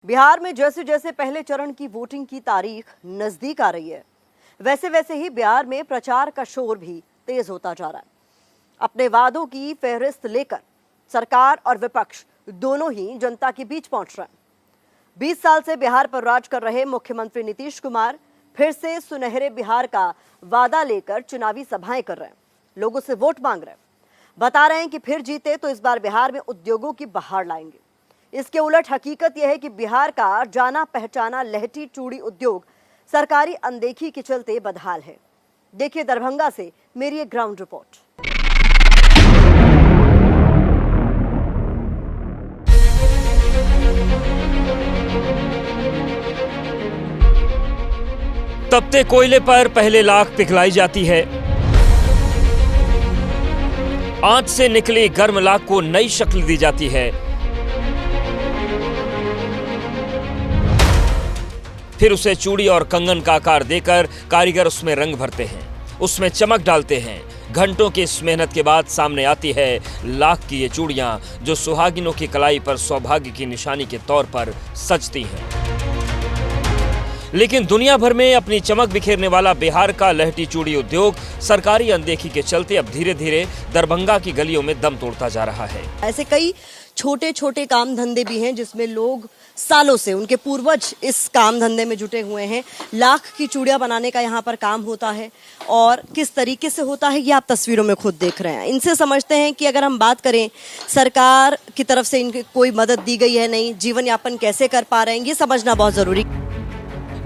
बिहार में जैसे जैसे पहले चरण की वोटिंग की तारीख नजदीक आ रही है, वैसे वैसे ही बिहार में प्रचार का शोर भी तेज होता जा रहा है। अपने वादों की फहरिस्त लेकर सरकार और विपक्ष दोनों ही जनता के बीच पहुंच रहे हैं। 20 साल से बिहार पर राज कर रहे मुख्यमंत्री नीतीश कुमार फिर से सुनहरे बिहार का वादा लेकर चुनावी सभाएं कर रहे हैं, लोगों से वोट मांग रहे हैं, बता रहे हैं कि फिर जीते तो इस बार बिहार में उद्योगों की बहार लाएंगे। इसके उलट हकीकत यह है कि बिहार का जाना पहचाना लहठी चूड़ी उद्योग सरकारी अनदेखी के चलते बदहाल है। देखिए दरभंगा से मेरी एक ग्राउंड रिपोर्ट। तपते कोयले पर पहले लाख पिघलाई जाती है, आंच से निकली गर्म लाख को नई शक्ल दी जाती है, फिर उसे चूड़ी और कंगन का आकार देकर कारीगर उसमें रंग भरते हैं, उसमें चमक डालते हैं। घंटों की इस मेहनत के बाद सामने आती है लाख की ये चूड़ियां, जो सुहागिनों की कलाई पर सौभाग्य की निशानी के तौर पर सजती हैं। लेकिन दुनिया भर में अपनी चमक बिखेरने वाला बिहार का लहठी चूड़ी उद्योग सरकारी अनदेखी के चलते अब धीरे धीरे दरभंगा की गलियों में दम तोड़ता जा रहा है। ऐसे कई छोटे छोटे काम धंधे भी हैं जिसमें लोग सालों से, उनके पूर्वज इस काम धंधे में जुटे हुए हैं। लाख की चूड़ियां बनाने का यहाँ पर काम होता है और किस तरीके से होता है ये आप तस्वीरों में खुद देख रहे हैं। इनसे समझते हैं कि अगर हम बात करें सरकार की तरफ से इनकी कोई मदद दी गई है नहीं, जीवन यापन कैसे कर पा रहे हैं ये समझना बहुत जरूरी।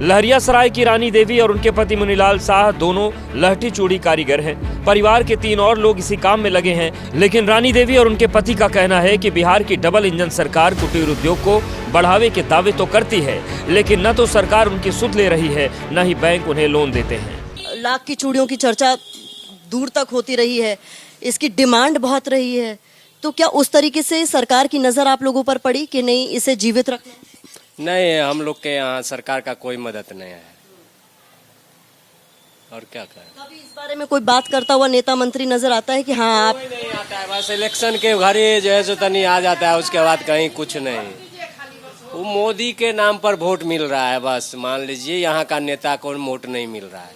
लहरियासराय की रानी देवी और उनके पति मुनीलाल शाह दोनों लहठी चूड़ी कारीगर हैं। परिवार के 3 और लोग इसी काम में लगे हैं। लेकिन रानी देवी और उनके पति का कहना है कि बिहार की डबल इंजन सरकार कुटीर उद्योग को बढ़ावे के दावे तो करती है, लेकिन न तो सरकार उनकी सुध ले रही है, न ही बैंक उन्हें लोन देते हैं। लाख की चूड़ियों की चर्चा दूर तक होती रही है, इसकी डिमांड बहुत रही है, तो क्या उस तरीके से सरकार की नजर आप लोगों पर पड़ी कि नहीं इसे जीवित रखना? नहीं, हम लोग के यहाँ सरकार का कोई मदद नहीं है। और क्या करें? कभी इस बारे में कोई बात करता हुआ नेता मंत्री नजर आता है कि हाँ आप? कोई नहीं आता है, बस इलेक्शन के घड़ी जो है सो तनी आ जाता है, उसके बाद कहीं कुछ नहीं। वो मोदी के नाम पर वोट मिल रहा है, बस मान लीजिए यहाँ का नेता को वोट नहीं मिल रहा है।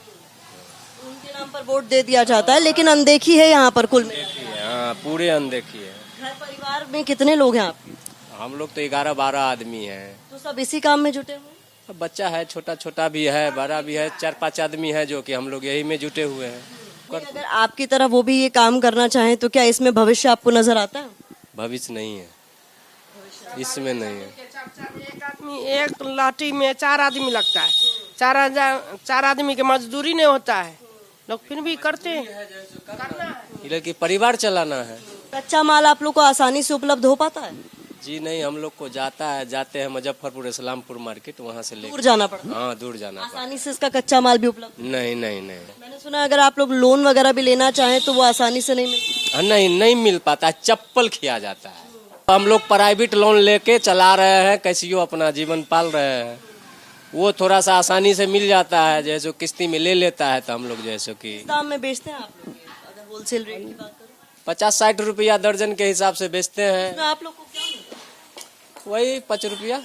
उनके नाम पर वोट दे दिया जाता है, लेकिन अनदेखी है यहाँ पर कुल। हाँ, पूरे अनदेखी है। घर परिवार में कितने लोग हैं आप? हम लोग तो 11-12 आदमी हैं। तो सब इसी काम में जुटे हुए? बच्चा है, छोटा छोटा भी है, बड़ा भी है, 4-5 आदमी है जो कि हम लोग यही में जुटे हुए हैं। अगर आपकी तरह वो भी ये काम करना चाहें तो क्या इसमें भविष्य आपको नजर आता है? भविष्य नहीं है, इसमें नहीं है। एक आदमी, एक लाठी में 4 आदमी लगता है, 4 आदमी की मजदूरी नहीं होता है, लोग फिर भी करते हैं। लेकिन परिवार चलाना है। कच्चा माल आप लोग को आसानी से उपलब्ध हो पाता है? जी नहीं, हम लोग को जाते हैं मुजफ्फरपुर इस्लामपुर मार्केट, वहाँ से दूर जाना पड़ता है? हाँ, दूर जाना पड़ता। आसानी से इसका कच्चा माल भी उपलब्ध? नहीं नहीं नहीं। मैंने सुना अगर आप लोग लोन वगैरह भी लेना चाहें तो वो आसानी से नहीं मिलता? नहीं मिल पाता, चप्पल खिया जाता है। हम लोग प्राइवेट लोन लेके चला रहे हैं, कैसियो अपना जीवन पाल रहे हैं। वो थोड़ा सा आसानी से मिल जाता है, जैसे किस्ती में ले लेता है तो हम लोग जैसे कि दाम में बेचते हैं आप लोग? अगर होलसेल रेट की बात करें 50-60 रुपया दर्जन के हिसाब से बेचते हैं। आप लोग को क्या मिलता है? वही 5 रुपया,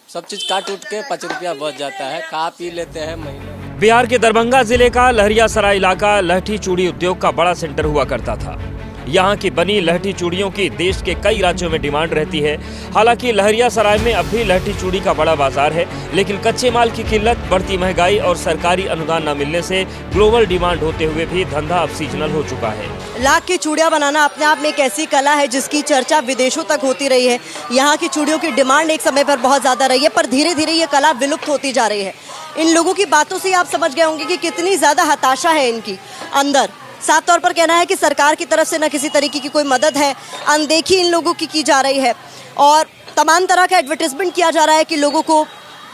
सब चीज काट उठ के 5 रुपया बच जाता है, खा पी लेते हैं महीने। बिहार के दरभंगा जिले का लहरियासराय इलाका लहठी चूड़ी उद्योग का बड़ा सेंटर हुआ करता था। यहाँ की बनी लहठी चूड़ियों की देश के कई राज्यों में डिमांड रहती है। हालांकि लहरियासराय में अब भी लहठी चूड़ी का बड़ा बाजार है, लेकिन कच्चे माल की किल्लत, बढ़ती महंगाई और सरकारी अनुदान न मिलने से ग्लोबल डिमांड होते हुए भी धंधा अब सीजनल हो चुका है। लाख की चूड़ियां बनाना अपने आप में एक ऐसी कला है जिसकी चर्चा विदेशों तक होती रही है। यहाँ की चूड़ियों की डिमांड एक समय पर बहुत ज्यादा रही है, पर धीरे धीरे ये कला विलुप्त होती जा रही है। इन लोगों की बातों से आप समझ गए होंगे कि कितनी ज्यादा हताशा है इनकी अंदर। साफ तौर पर कहना है कि सरकार की तरफ से न किसी तरीके की कोई मदद है, अनदेखी इन लोगों की जा रही है और तमाम तरह का एडवर्टाइजमेंट किया जा रहा है कि लोगों को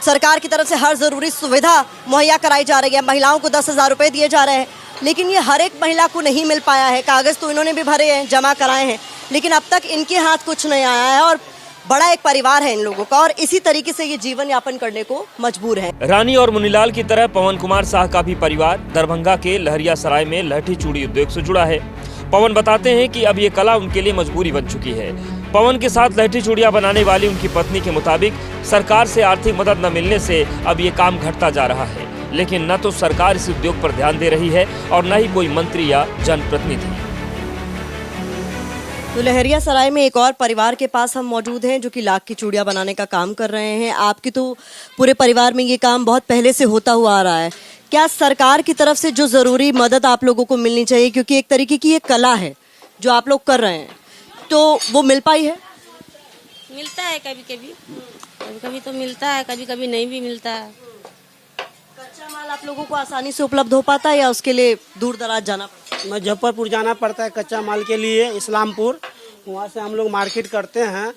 सरकार की तरफ से हर जरूरी सुविधा मुहैया कराई जा रही है। महिलाओं को 10,000 रुपये दिए जा रहे हैं, लेकिन ये हर एक महिला को नहीं मिल पाया है। कागज तो इन्होंने भी भरे हैं, जमा कराए हैं, लेकिन अब तक इनके हाथ कुछ नहीं आया है और बड़ा एक परिवार है इन लोगों का और इसी तरीके से ये जीवन यापन करने को मजबूर है। रानी और मुनीलाल की तरह पवन कुमार शाह का भी परिवार दरभंगा के लहरियासराय में लहठी चूड़ी उद्योग से जुड़ा है। पवन बताते हैं कि अब ये कला उनके लिए मजबूरी बन चुकी है। पवन के साथ लहठी चूड़ियां बनाने वाली उनकी पत्नी के मुताबिक सरकार से आर्थिक मदद न मिलने से अब ये काम घटता जा रहा है, लेकिन न तो सरकार इस उद्योग पर ध्यान दे रही है और न ही कोई मंत्री या जनप्रतिनिधि। तो लहरिया सराय में एक और परिवार के पास हम मौजूद हैं जो कि लाख की चूड़ियां बनाने का काम कर रहे हैं। आपकी तो पूरे परिवार में ये काम बहुत पहले से होता हुआ आ रहा है। क्या सरकार की तरफ से जो ज़रूरी मदद आप लोगों को मिलनी चाहिए, क्योंकि एक तरीके की ये कला है जो आप लोग कर रहे हैं, तो वो मिल पाई है? मिलता है कभी कभी, कभी कभी तो मिलता है, कभी कभी नहीं भी मिलता है। कच्चा माल आप लोगों को आसानी से उपलब्ध हो पाता है या उसके लिए दूर दराज जाना पड़ता है? मुजफ्फरपुर जाना पड़ता है कच्चा माल के लिए, इस्लामपुर। वहाँ से हम लोग मार्केट करते हैं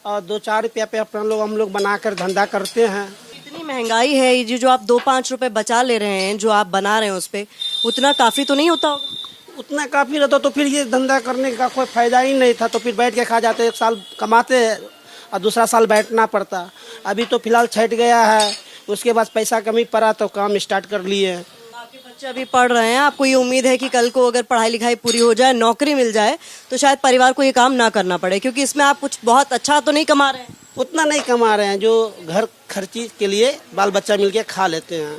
और 2-4 रुपया पे अपना हम लोग बनाकर धंधा करते हैं। इतनी महंगाई है, ये जो आप 2-5 रुपए बचा ले रहे हैं, जो आप बना रहे हैं उस पे, उतना काफ़ी तो नहीं होता होगा? उतना काफ़ी रहता तो फिर ये धंधा करने का कोई फायदा ही नहीं था, तो फिर बैठ के खा जाते। 1 साल कमाते और दूसरा साल बैठना पड़ता। अभी तो फिलहाल छट गया है, उसके बाद पैसा कमी पड़ा तो काम स्टार्ट कर लिए। आपके बच्चे अभी पढ़ रहे हैं, आपको ये उम्मीद है कि कल को अगर पढ़ाई लिखाई पूरी हो जाए, नौकरी मिल जाए, तो शायद परिवार को ये काम ना करना पड़े, क्योंकि इसमें आप कुछ बहुत अच्छा तो नहीं कमा रहे हैं? उतना नहीं कमा रहे हैं, जो घर खर्ची के लिए बाल बच्चा मिलके खा लेते हैं।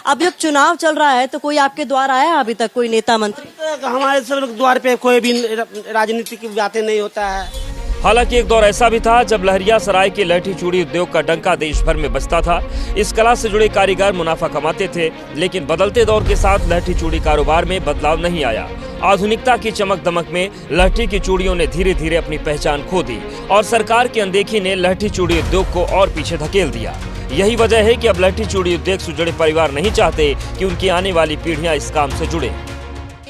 अब जब चुनाव चल रहा है तो कोई आपके द्वार आया है अभी तक, कोई नेता मंत्री? तो हमारे सब लोग द्वार पे कोई भी राजनीति की बातें नहीं होता है। हालांकि एक दौर ऐसा भी था जब लहरिया सराय के लहठी चूड़ी उद्योग का डंका देश भर में बजता था। इस कला से जुड़े कारीगर मुनाफा कमाते थे, लेकिन बदलते दौर के साथ लहठी चूड़ी कारोबार में बदलाव नहीं आया। आधुनिकता की चमक दमक में लहठी की चूड़ियों ने धीरे धीरे अपनी पहचान खो दी और सरकार की अनदेखी ने लहठी चूड़ी उद्योग को और पीछे धकेल दिया। यही वजह है कि अब लहठी चूड़ी उद्योग से जुड़े परिवार नहीं चाहते कि उनकी आने वाली पीढ़ियां इस काम से जुड़े।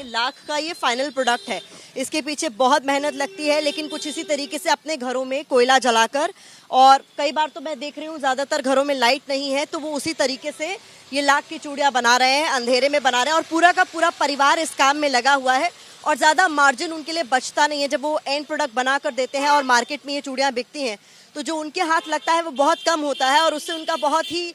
लाख का ये फाइनल प्रोडक्ट है, इसके पीछे बहुत मेहनत लगती है, लेकिन कुछ इसी तरीके से अपने घरों में कोयला जलाकर, और कई बार तो मैं देख रही हूँ ज़्यादातर घरों में लाइट नहीं है, तो वो उसी तरीके से ये लाख की चूड़ियाँ बना रहे हैं, अंधेरे में बना रहे हैं, और पूरा का पूरा परिवार इस काम में लगा हुआ है। और ज़्यादा मार्जिन उनके लिए बचता नहीं है। जब वो एंड प्रोडक्ट बना कर देते हैं और मार्केट में ये चूड़ियाँ बिकती हैं, तो जो उनके हाथ लगता है वो बहुत कम होता है, और उससे उनका बहुत ही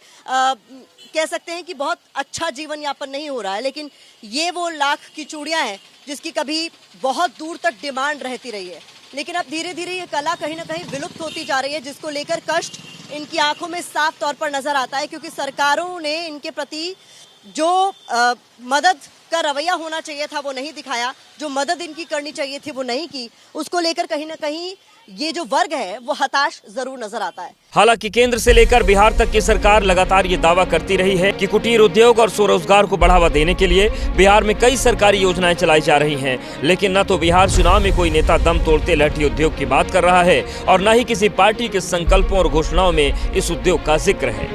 कह सकते हैं कि बहुत अच्छा जीवन यापन नहीं हो रहा है। लेकिन ये वो लाख की चूड़ियाँ हैं जिसकी कभी बहुत दूर तक डिमांड रहती रही है, लेकिन अब धीरे धीरे ये कला कहीं ना कहीं विलुप्त होती जा रही है, जिसको लेकर कष्ट इनकी आंखों में साफ तौर पर नजर आता है, क्योंकि सरकारों ने इनके प्रति जो मदद का रवैया होना चाहिए था वो नहीं दिखाया, जो मदद इनकी करनी चाहिए थी वो नहीं की। उसको लेकर कहीं ना कहीं ये जो वर्ग है वो हताश जरूर नजर आता है। हालांकि केंद्र से लेकर बिहार तक की सरकार लगातार ये दावा करती रही है कि कुटीर उद्योग और स्वरोजगार को बढ़ावा देने के लिए बिहार में कई सरकारी योजनाएं चलाई जा रही हैं, लेकिन न तो बिहार चुनाव में कोई नेता दम तोड़ते लहठी उद्योग की बात कर रहा है और न ही किसी पार्टी के संकल्पों और घोषणाओं में इस उद्योग का जिक्र है।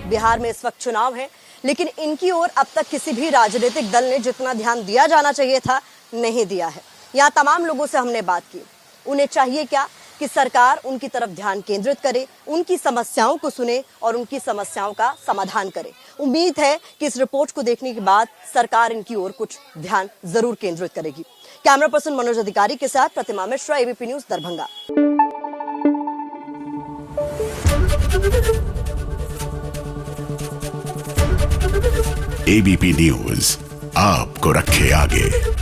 बिहार में इस वक्त चुनाव है, लेकिन इनकी ओर अब तक किसी भी राजनीतिक दल ने जितना ध्यान दिया जाना चाहिए था नहीं दिया है। यहाँ तमाम लोगों से हमने बात की, उन्हें चाहिए क्या कि सरकार उनकी तरफ ध्यान केंद्रित करे, उनकी समस्याओं को सुने और उनकी समस्याओं का समाधान करे। उम्मीद है कि इस रिपोर्ट को देखने के बाद सरकार इनकी ओर कुछ ध्यान जरूर केंद्रित करेगी। कैमरा पर्सन मनोज अधिकारी के साथ Pratima Mishra, ABP news, Darbhanga. ABP news आपको रखे आगे।